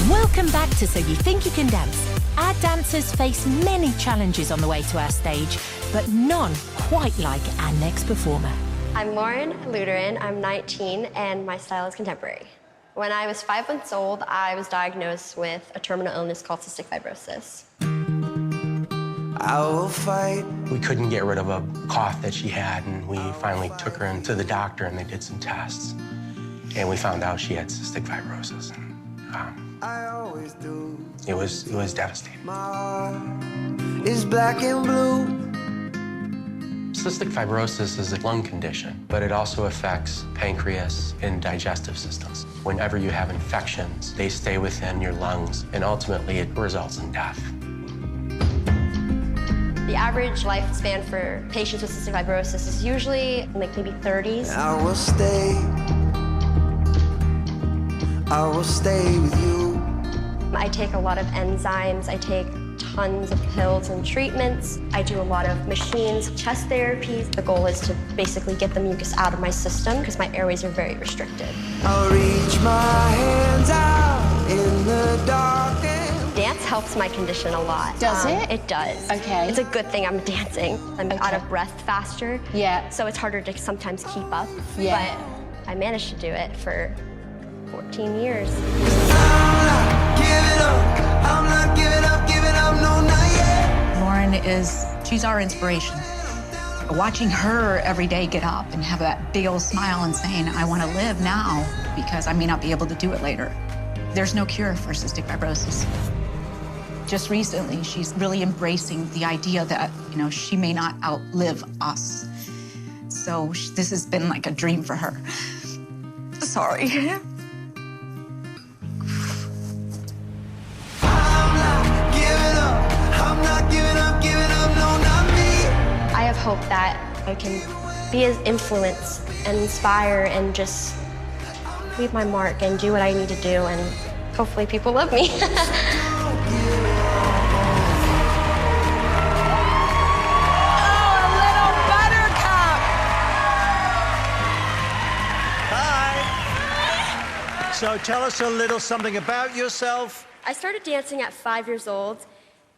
Welcome back to So You Think You Can Dance. Our dancers face many challenges on the way to our stage, but none quite like our next performer. I'm Lauren Luteran, I'm 19, and my style is contemporary. When I was 5 months old, I was diagnosed with a terminal illness called cystic fibrosis. I will fight. We couldn't get rid of a cough that she had, and we finally took her into the doctor, and they did some tests. And we found out she had cystic fibrosis. And, I always do. it was devastating. My heart is black and blue. Cystic fibrosis is a lung condition, but it also affects pancreas and digestive systems. Whenever you have infections, they stay within your lungs, and ultimately it results in death. The average lifespan for patients with cystic fibrosis is usually like maybe 30s. I will stay. I will stay with you. I take a lot of enzymes, I take tons of pills and treatments. I do a lot of machines, chest therapies. The goal is to basically get the mucus out of my system because my airways are very restricted. I'll reach my hands out in the darkness. Dance helps my condition a lot. Does it? It does. Okay. It's a good thing I'm dancing. I'm out of breath faster. Yeah. So it's harder to sometimes keep up. Yeah. But I managed to do it for 14 years. I'm not giving up. I'm not giving up, no, not yet. Lauren she's our inspiration. Watching her every day get up and have that big old smile and saying, I want to live now because I may not be able to do it later. There's no cure for cystic fibrosis. Just recently, she's really embracing the idea that, she may not outlive us. So this has been like a dream for her. Sorry. I have hope that I can be an influence and inspire and just leave my mark and do what I need to do, and hopefully people love me. Hi. So tell us a little something about yourself. I started dancing at 5 years old,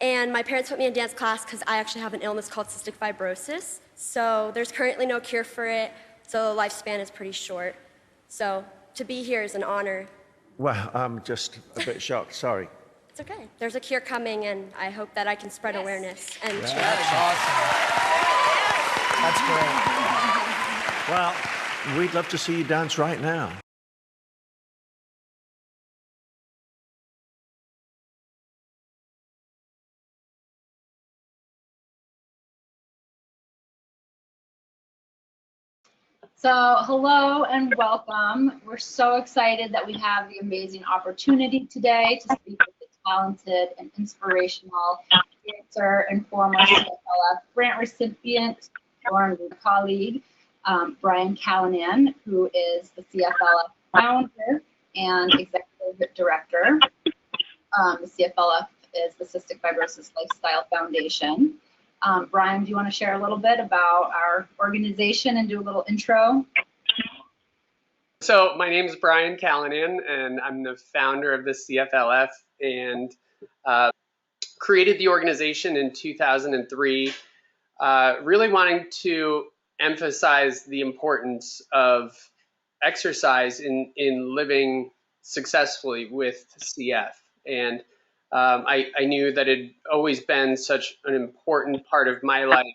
and my parents put me in dance class because I actually have an illness called cystic fibrosis. So there's currently no cure for it, so the lifespan is pretty short. So to be here is an honor. Well, I'm just a bit shocked, sorry. It's okay. There's a cure coming, and I hope that I can spread awareness and change. That's awesome. That's great. Well, we'd love to see you dance right now. So hello and welcome. We're so excited that we have the amazing opportunity today to speak with the talented and inspirational dancer and former CFLF grant recipient, Lauren, colleague, Brian Callanan, who is the CFLF founder and executive director. The CFLF is the Cystic Fibrosis Lifestyle Foundation. Brian, do you want to share a little bit about our organization and do a little intro? So my name is Brian Callanan, and I'm the founder of the CFLF, and created the organization in 2003, really wanting to emphasize the importance of exercise in living successfully with CF. And I knew that it had always been such an important part of my life,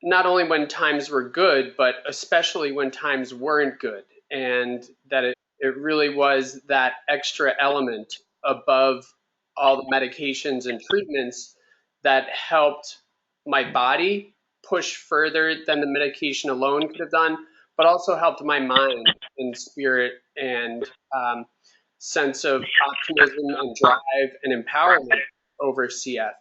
not only when times were good, but especially when times weren't good. And that it really was that extra element above all the medications and treatments that helped my body push further than the medication alone could have done, but also helped my mind and spirit and sense of optimism and drive and empowerment over CF.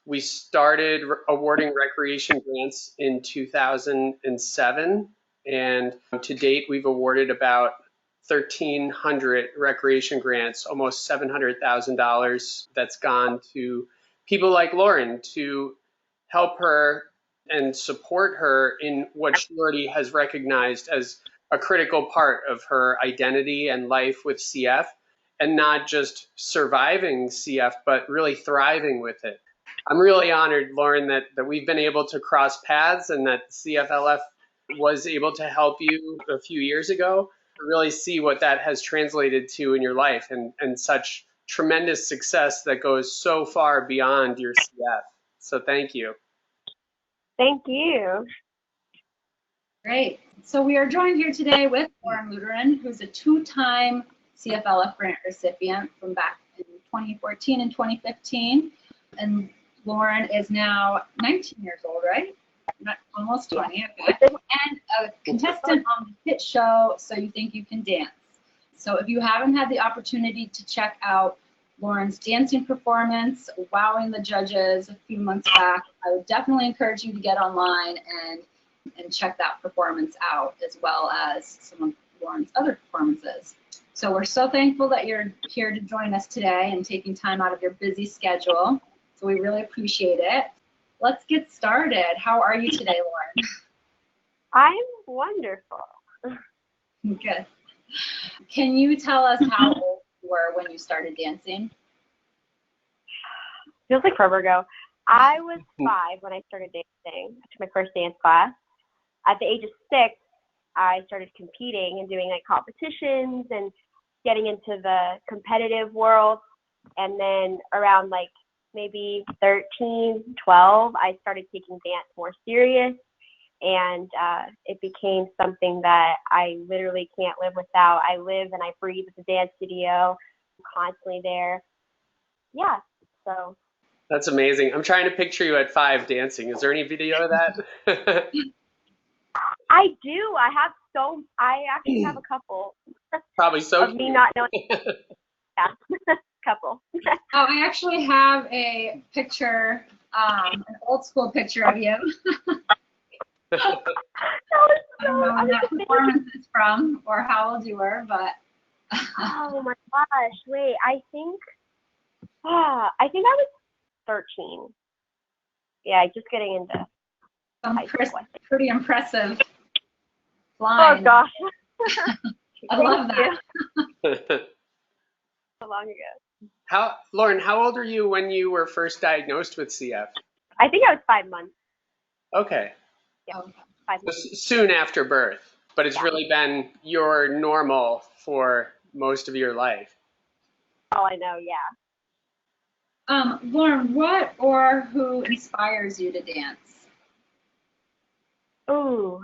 We started awarding recreation grants in 2007, and to date we've awarded about 1,300 recreation grants, almost $700,000 that's gone to people like Lauren to help her and support her in what she already has recognized as a critical part of her identity and life with CF, and not just surviving CF, but really thriving with it. I'm really honored, Lauren, that we've been able to cross paths and that CFLF was able to help you a few years ago to really see what that has translated to in your life and such tremendous success that goes so far beyond your CF. So thank you. Thank you. Great. So we are joined here today with Lauren Luteran, who's a 2-time CFLF grant recipient from back in 2014 and 2015. And Lauren is now 19 years old, right? Almost 20, okay. And a contestant on the hit show, So You Think You Can Dance. So if you haven't had the opportunity to check out Lauren's dancing performance, wowing the judges a few months back, I would definitely encourage you to get online and check that performance out, as well as some of Lauren's other performances. So we're so thankful that you're here to join us today and taking time out of your busy schedule. So we really appreciate it. Let's get started. How are you today, Lauren? I'm wonderful. Good. Can you tell us how old you were when you started dancing? Feels like forever ago. I was 5 when I started dancing. I took my first dance class. At the age of 6, I started competing and doing like competitions and getting into the competitive world. And then around like maybe 13, 12, I started taking dance more serious. And it became something that I literally can't live without. I live and I breathe at the dance studio. I'm constantly there. Yeah, so. That's amazing. I'm trying to picture you at 5 dancing. Is there any video of that? I do. I actually have a couple. Probably so. Of me not knowing. Yeah, couple. Oh, I actually have a picture, an old school picture of you. I don't know where that performance is from or how old you were, but. Oh my gosh! Wait, I think I was 13. Yeah, just getting into. Pretty impressive. Flying. Oh gosh. I love that. So long ago. Lauren, how old are you when you were first diagnosed with CF? I think I was 5 months. Okay. Yeah, 5 months. Soon after birth, but it's really been your normal for most of your life. Oh, I know, yeah. Lauren, what or who inspires you to dance? Ooh,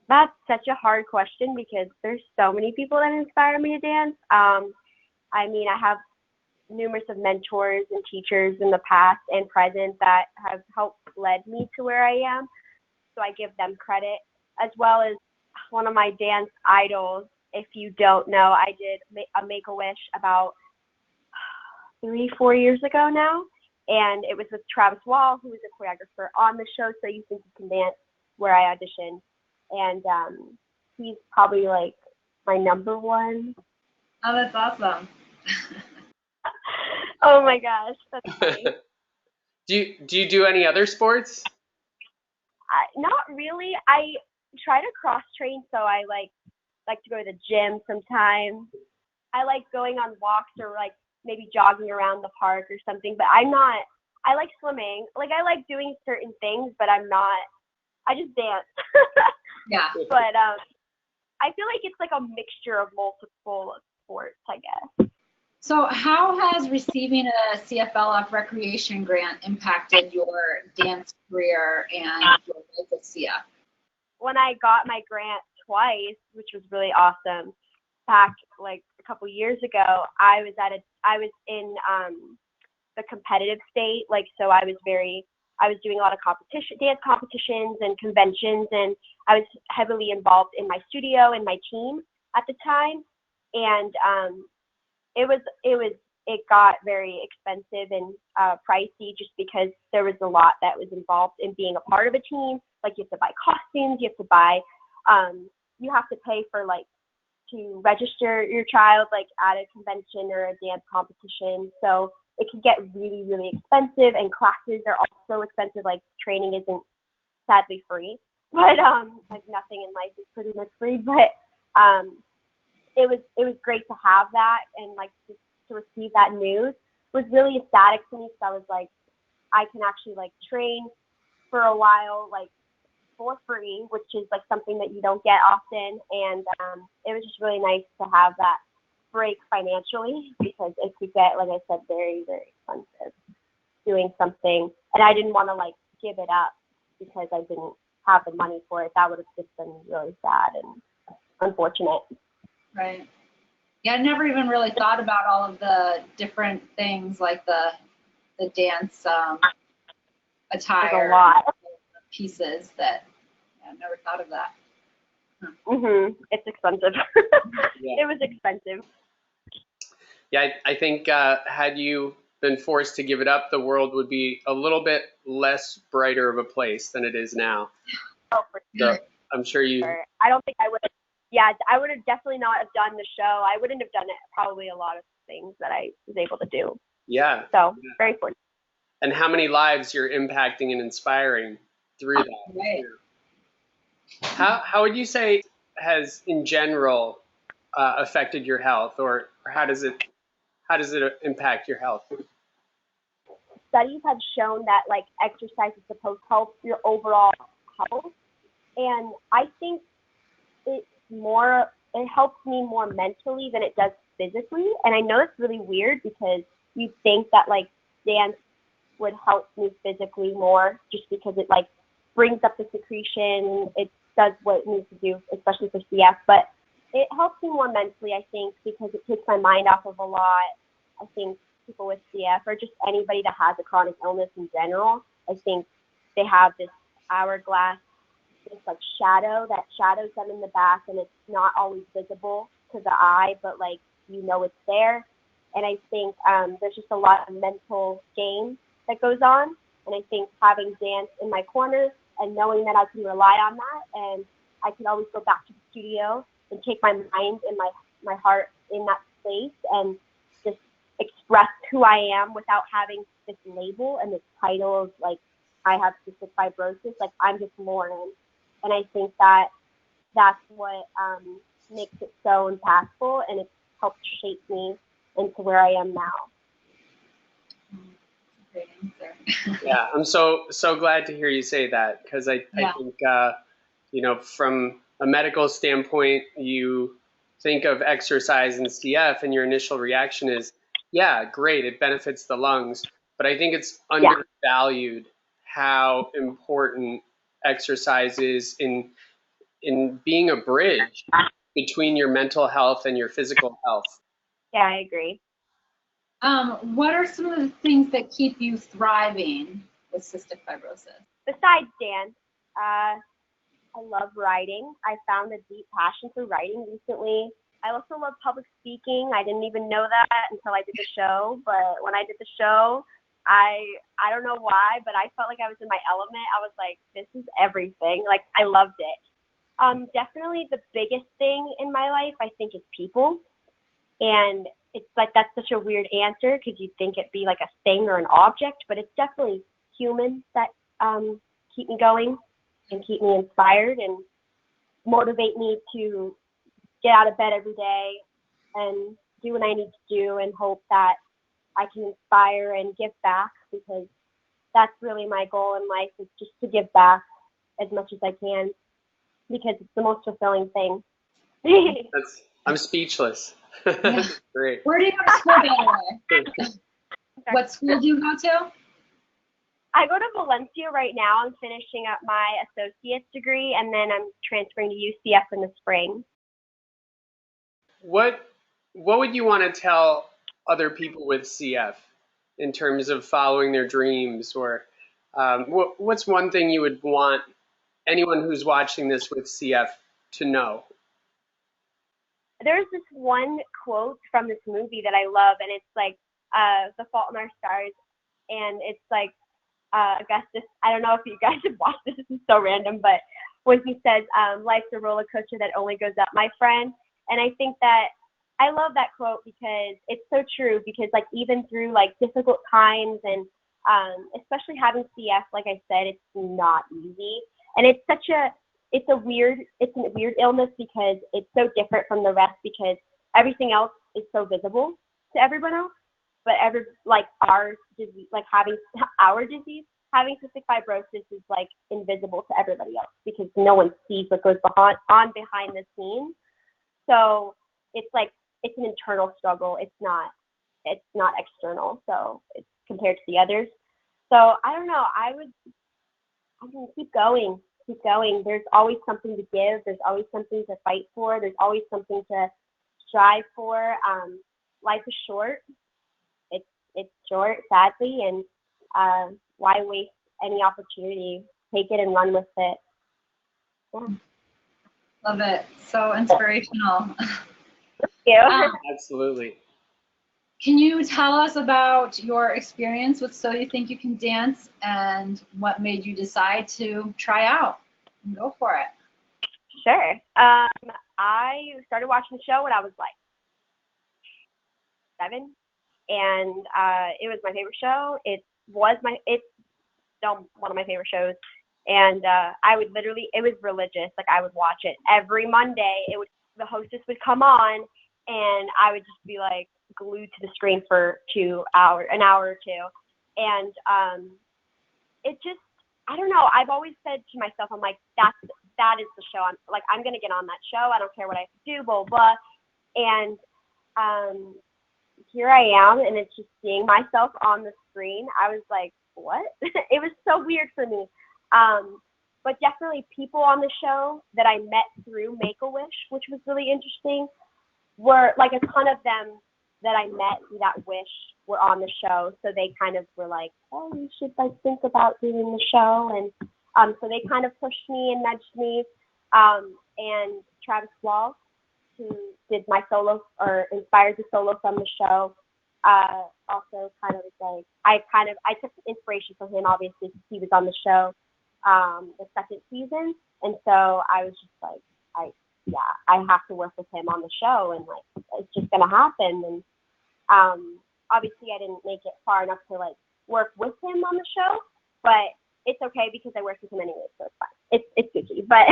that's such a hard question because there's so many people that inspire me to dance. I mean, I have numerous of mentors and teachers in the past and present that have helped lead me to where I am. So I give them credit, as well as one of my dance idols. If you don't know, I did a Make-A-Wish about 3-4 years ago now. And it was with Travis Wall, who was a choreographer on the show, So You Think You Can Dance, where I auditioned. And he's probably like my number one. Oh, that's awesome. Oh my gosh, that's funny. Do you do any other sports? Not really. I try to cross train, so I like to go to the gym sometimes. I like going on walks or like maybe jogging around the park or something, but I like swimming. Like I like doing certain things, but I just dance. Yeah. But I feel like it's like a mixture of multiple sports, I guess. So how has receiving a CFLF recreation grant impacted your dance career and your life with CF? When I got my grant twice, which was really awesome, back like a couple years ago, I was in the competitive state. Like, so I was doing a lot of dance competitions and conventions, and I was heavily involved in my studio and my team at the time. And it got very expensive and pricey just because there was a lot that was involved in being a part of a team. Like you have to buy costumes, you have to buy, you have to pay for like to register your child like at a convention or a dance competition. So it can get really, really expensive, and classes are also expensive. Like training isn't sadly free, but like nothing in life is pretty much free. But it was great to have that and like just to receive that news was really ecstatic to me. So I was like, I can actually like train for a while, like for free, which is like something that you don't get often. And it was just really nice to have that break financially, because it could get, like I said, very, very expensive doing something. And I didn't want to like give it up because I didn't have the money for it. That would have just been really sad and unfortunate. Right. Yeah, I never even really thought about all of the different things like the dance attire. There's a lot. Pieces that I never thought of that. It's expensive. Yeah. It was expensive. Yeah, I think had you been forced to give it up, the world would be a little bit less brighter of a place than it is now. Oh, for sure. So I'm sure you. I don't think I would have. Yeah, I would have definitely not have done the show. I wouldn't have done it. Probably a lot of things that I was able to do. Yeah. So very fortunate. And how many lives you're impacting and inspiring through that. Right. How would you say has in general affected your health, or how does it impact your health? Studies have shown that like exercise is supposed to help your overall health, and I think it helps me more mentally than it does physically. And I know it's really weird because you think that like dance would help me physically more just because it like brings up the secretion, it does what it needs to do, especially for CF, but it helps me more mentally, I think, because it takes my mind off of a lot. I think people with CF, or just anybody that has a chronic illness in general, I think they have this hourglass, this like shadow that shadows them in the back, and it's not always visible to the eye, but like you know it's there. And I think there's just a lot of mental game that goes on, and I think having dance in my corner and knowing that I can rely on that, and I can always go back to the studio and take my mind and my heart in that space and just express who I am without having this label and this title of like I have cystic fibrosis. Like I'm just Lauren, and I think that that's what makes it so impactful, and it's helped shape me into where I am now. Great answer. Yeah, I'm so glad to hear you say that, because I think from a medical standpoint, you think of exercise and CF, and your initial reaction is, yeah, great, it benefits the lungs. But I think it's undervalued how important exercise is in being a bridge between your mental health and your physical health. Yeah, I agree. What are some of the things that keep you thriving with cystic fibrosis? Besides dance, I love writing. I found a deep passion for writing recently. I also love public speaking. I didn't even know that until I did the show. But when I did the show, I don't know why, but I felt like I was in my element. I was like, this is everything. Like, I loved it. Definitely the biggest thing in my life, I think, is people. And it's like, that's such a weird answer because you'd think it'd be like a thing or an object, but it's definitely humans that keep me going and keep me inspired and motivate me to get out of bed every day and do what I need to do, and hope that I can inspire and give back, because that's really my goal in life, is just to give back as much as I can, because it's the most fulfilling thing. I'm speechless. Yeah. Great. Where do you go to school, by the way? What school do you go to? I go to Valencia right now. I'm finishing up my associate's degree, and then I'm transferring to UCF in the spring. What would you want to tell other people with CF in terms of following their dreams, or what's one thing you would want anyone who's watching this with CF to know? There's this one quote from this movie that I love, and it's like The Fault in Our Stars, and it's like Augustus. I don't know if you guys have watched this. This is so random, but when he says, "Life's a roller coaster that only goes up, my friend," and I think that I love that quote because it's so true. Because like even through like difficult times, and especially having CF, like I said, it's not easy, and it's a weird illness because it's so different from the rest, because everything else is so visible. to everyone else, but our disease, like having our disease, having cystic fibrosis is like invisible to everybody else because no one sees what goes behind the scenes. So it's like, it's an internal struggle. It's not external. So it's compared to the others. So I don't know. I can keep going. There's always something to give. There's always something to fight for. There's always something to strive for. Life is short. It's short, sadly, and why waste any opportunity? Take it and run with it. Yeah. Love it. So inspirational. Thank you. Absolutely. Can you tell us about your experience with So You Think You Can Dance and what made you decide to try out and go for it? Sure. I started watching the show when I was like 7, and it was my favorite show. It's still one of my favorite shows, and I would literally, it was religious. Like I would watch it every Monday. The hostess would come on, and I would just be like glued to the screen for an hour or two, and it just, I don't know. I've always said to myself, I'm like, that is the show. I'm gonna get on that show. I don't care what I have to do, blah blah. And here I am, and it's just seeing myself on the screen. I was like, what? It was so weird for me. But definitely people on the show that I met through Make-A-Wish, which was really interesting, were like a ton of them that I met through that wish were on the show. So they kind of were like, oh, you should like think about doing the show. And so they kind of pushed me and nudged me. And Travis Wall, who did my solo or inspired the solo from the show, also kind of like, I took inspiration from him, obviously, because he was on the show the second season. And so I was just like, I have to work with him on the show, and like, it's just going to happen. And obviously I didn't make it far enough to like work with him on the show, but it's okay because I worked with him anyway, so it's fine. It's Gucci. But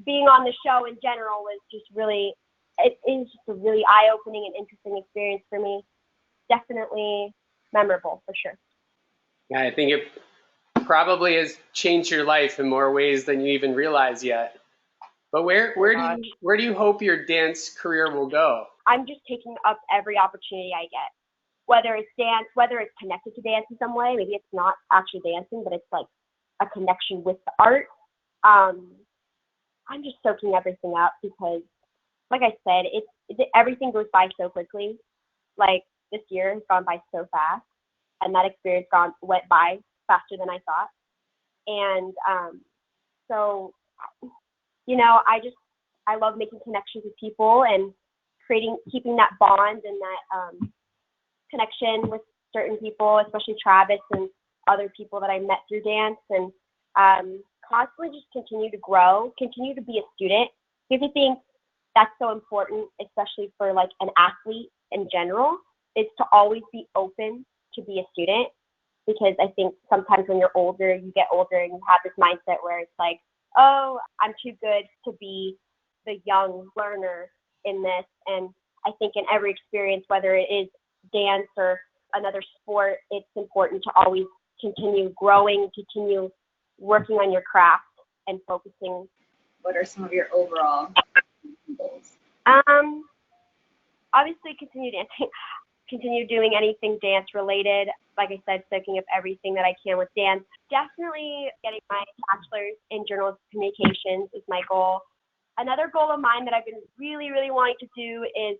being on the show in general was just really, it is just a really eye-opening and interesting experience for me. Definitely memorable for sure. Yeah, I think it probably has changed your life in more ways than you even realize yet. But where do you hope your dance career will go? I'm just taking up every opportunity I get, whether it's dance, whether it's connected to dance in some way. Maybe it's not actually dancing, but it's like a connection with the art. I'm just soaking everything up because, like I said, everything goes by so quickly. Like this year has gone by so fast, and that experience went by faster than I thought. And so, you know, I love making connections with people and keeping that bond and that connection with certain people, especially Travis and other people that I met through dance, and constantly just continue to grow, continue to be a student. Because I think that's so important, especially for like an athlete in general, is to always be open to be a student. Because I think sometimes when you're older, you get older and you have this mindset where it's like, oh, I'm too good to be the young learner in this. And I think in every experience, whether it is dance or another sport, it's important to always continue growing, continue working on your craft and focusing. What are some of your overall goals? Obviously continue dancing, continue doing anything dance related. Like I said, soaking up everything that I can with dance. Definitely getting my bachelor's in journalism communications is my goal. Another goal of mine that I've been really, really wanting to do is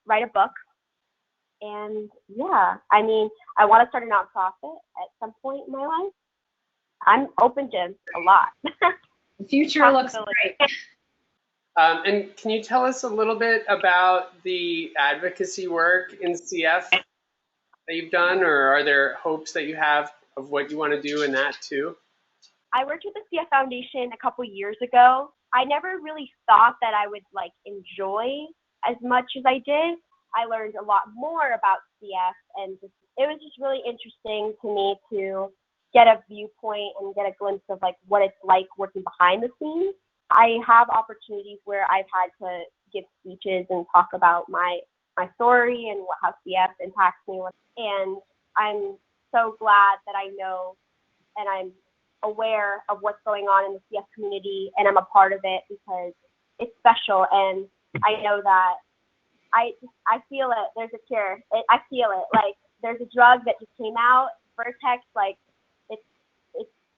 write a book. And yeah, I mean, I want to start a nonprofit at some point in my life. I'm open to a lot. The future looks great. And can you tell us a little bit about the advocacy work in CF that you've done, or are there hopes that you have of what you want to do in that too? I worked with the CF Foundation a couple years ago. I never really thought that I would like enjoy as much as I did. I learned a lot more about CF, and it was just really interesting to me to get a viewpoint and get a glimpse of like what it's like working behind the scenes. I have opportunities where I've had to give speeches and talk about my my story and how CF impacts me. And I'm so glad that I know and I'm aware of what's going on in the CF community, and I'm a part of it because it's special. And I know that I feel it. There's a cure. I feel it. Like, there's a drug that just came out, Vertex. Like, it's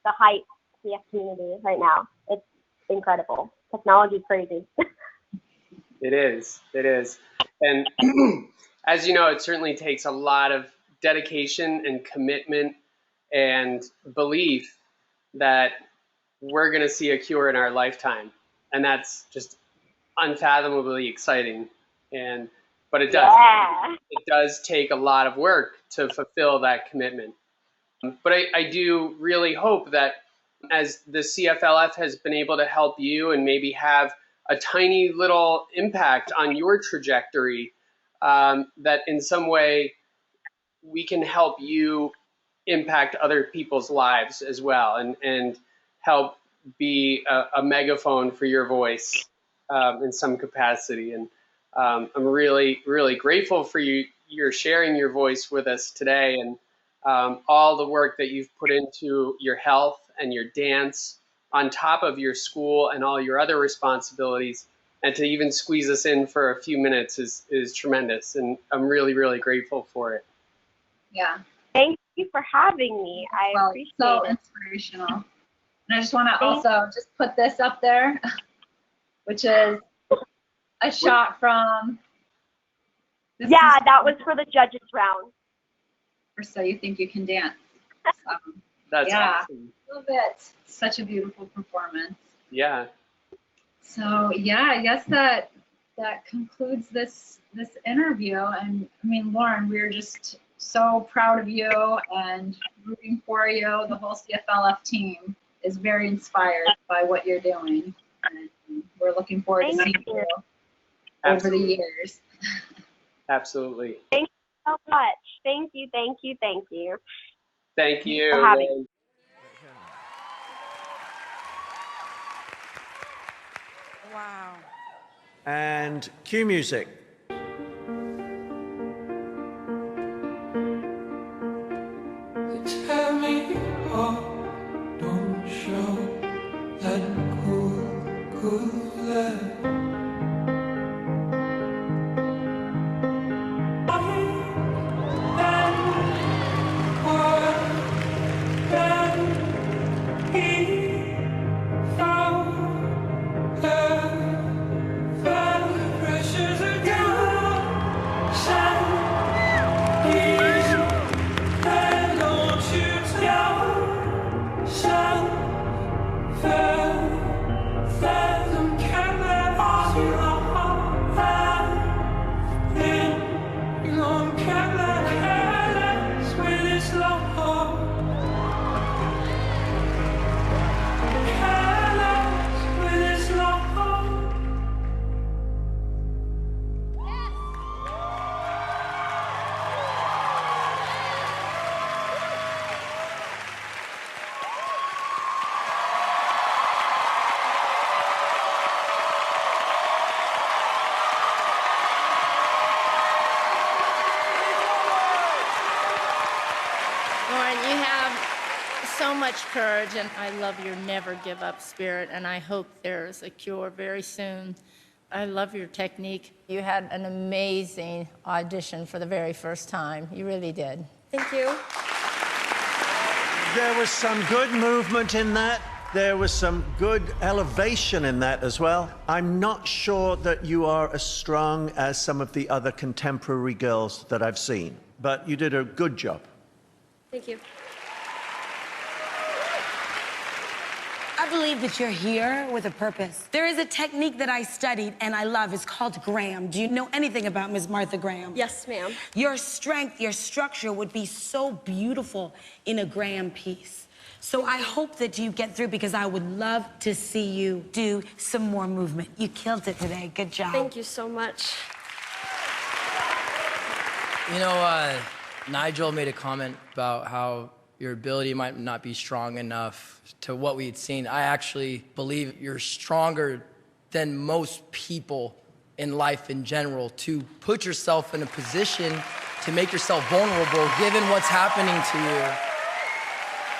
the hype CF community right now. It's incredible. Technology is crazy. It is. And as you know, it certainly takes a lot of dedication and commitment and belief that we're going to see a cure in our lifetime. And that's just unfathomably exciting. But it does. Yeah. It does take a lot of work to fulfill that commitment. But I do really hope that as the CFLF has been able to help you and maybe have a tiny little impact on your trajectory, that in some way we can help you impact other people's lives as well, and help be a megaphone for your voice in some capacity. And I'm really, really grateful for you're sharing your voice with us today, and all the work that you've put into your health and your dance on top of your school and all your other responsibilities, and to even squeeze us in for a few minutes is tremendous. And I'm really, really grateful for it. Yeah. Thank you for having me. I appreciate so it. Inspirational. And I just want to also just put this up there, which is a shot from. Yeah, that was for the judges round. Or So You Think You Can Dance. That's awesome. Love it. Such a beautiful performance. Yeah. So yeah, I guess that concludes this interview. And I mean, Lauren, we're just so proud of you and rooting for you. The whole CFLF team is very inspired by what you're doing, and we're looking forward to seeing you over the years. Absolutely. Thank you so much. Thank you, thank you, thank you. Thank you. For having me. Wow. And cue music. Tell me, oh, don't show that cool love. So much courage, and I love your never give up spirit, and I hope there's a cure very soon. I love your technique. You had an amazing audition for the very first time. You really did. Thank you. There was some good movement in that. There was some good elevation in that as well. I'm not sure that you are as strong as some of the other contemporary girls that I've seen, but you did a good job. Thank you. I believe that you're here with a purpose. There is a technique that I studied and I love. It's called Graham. Do you know anything about Ms. Martha Graham? Yes, ma'am. Your strength, your structure would be so beautiful in a Graham piece. So I hope that you get through, because I would love to see you do some more movement. You killed it today. Good job. Thank you so much. You know, Nigel made a comment about how your ability might not be strong enough to what we had seen. I actually believe you're stronger than most people in life in general, to put yourself in a position to make yourself vulnerable given what's happening to you.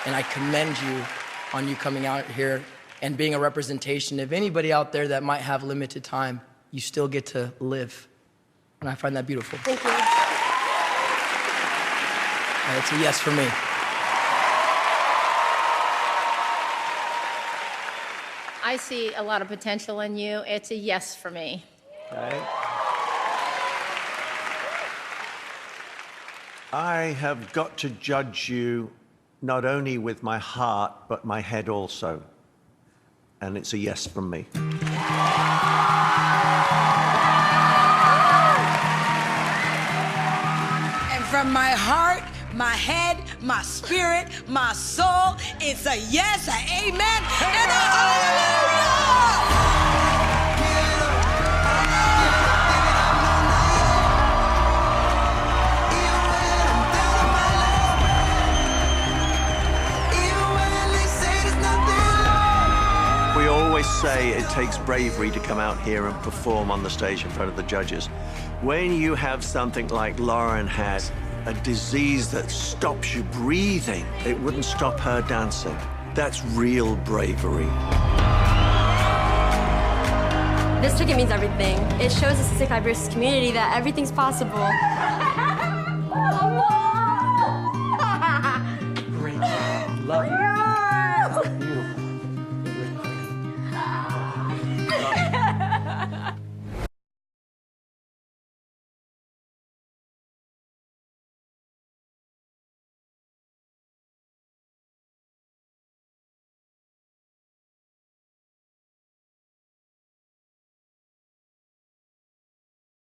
And I commend you on you coming out here and being a representation of anybody out there that might have limited time. You still get to live. And I find that beautiful. Thank you. It's a yes for me. I see a lot of potential in you. It's a yes for me. Okay. I have got to judge you not only with my heart, but my head also. And it's a yes from me. And from my heart, my head, my spirit, my soul, it's a yes, an amen, and a hallelujah! We always say it takes bravery to come out here and perform on the stage in front of the judges. When you have something like Lauren had, a disease that stops you breathing, it wouldn't stop her dancing. That's real bravery. This ticket means everything. It shows the cystic fibrosis community that everything's possible. Great job. Love you.